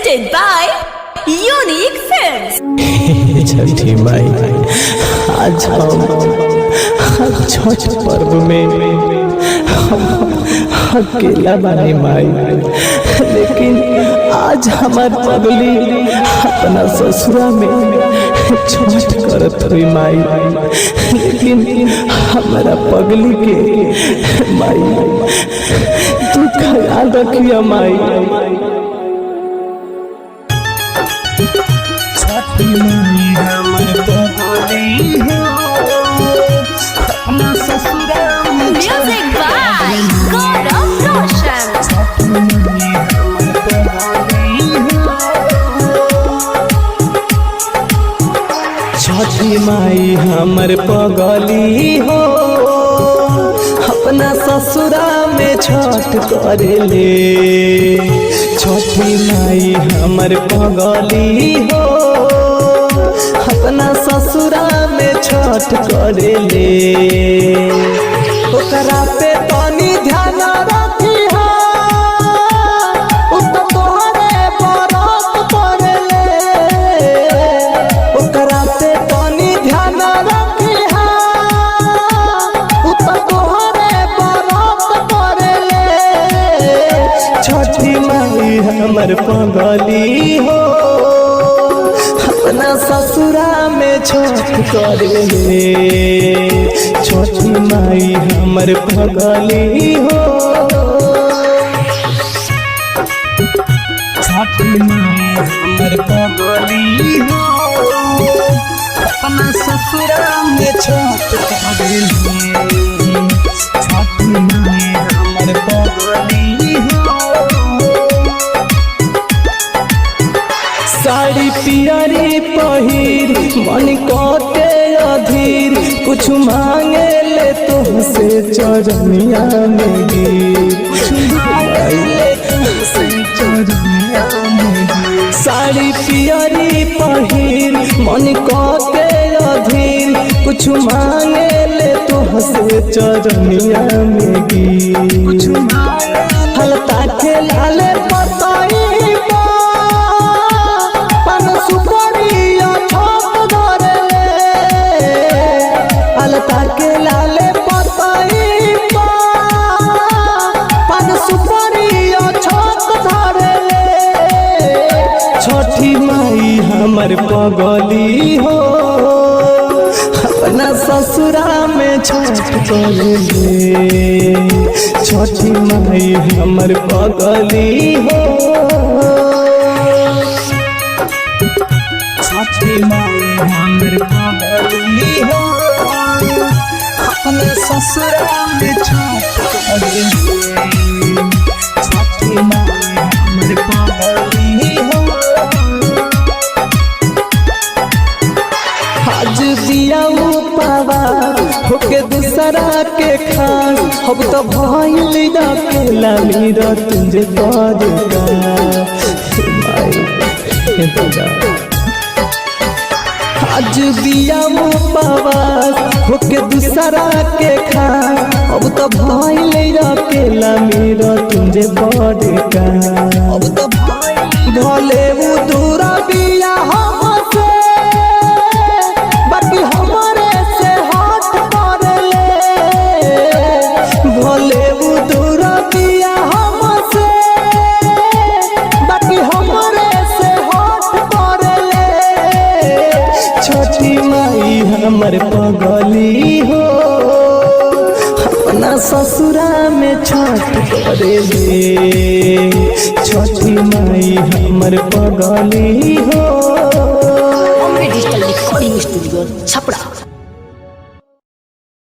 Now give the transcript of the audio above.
presented by Unique Films। छठी माई आज हम छठ पर्व में हम अकेला बानी माई, लेकिन आज हमार पगली अपना ससुरा में छठ करत हुई माई, लेकिन हमारा पगली के माई तू ख्याल रखिया माई। छठी माई हमर पगली हो अपना ससुरा में Music by Gaurav Roshan। छठी माई हमर पगली हो अपना ससुरा में छठ करेले। छठी माई हमर पगली हो अपना ससुरा में छठ करेले। ओकरा पे तनी ध्यान रखिहा, उ तो तोहरे बरत पड़ेले। ओकरा पे तनी ध्यान रखिहा, उ तो तोहरे बरत पड़ेले। छठी माई हमर पगली हो अपना ससुरा में छठ करेले। छठी माई हमर पगली हो छठी माई हमर पगली हो अपना ससुरा में छठ करेले। छठी माई हमर पगली हो साड़ी पियरी पहिर मन कटे अधीर, कुछ मांगे ले तुमसे चरनिया में गिर। साड़ी पियरी पहिर मन कटे अधीर, कुछ मांगे ले तुमसे चरनिया में गिर। हलता के लाले पताई के लाले पताई पान सुपारी छत धरेले। छठी माई हमर पगली हो अपना ससुरा में छठ करेले। छठी माई हमर पगली हो छठी माई हमर पगली हो अपने ससुरा में छठ करेले। छठी माई हमर पगली हो आज दिया उपवास होके दूसरा के खास, अब तो भइल अकेला मेरा तुझे पड़ेगा आज दिया उपवास होके दूसरा के खास, अब तो भइल अकेला मेरा तुझे पड़ेगा। अब तो भले वो दूरा बिया हमसे बाकी हमारे से हट पड़ेले। भले वो दूरा बिया हमसे बाकी हमारे से हट पड़ेले। छठी माई हमर पगली हो अपना ससुरा में छठ करेले। छठी माई हमर पगली हो। Digital recording studio Chhapra.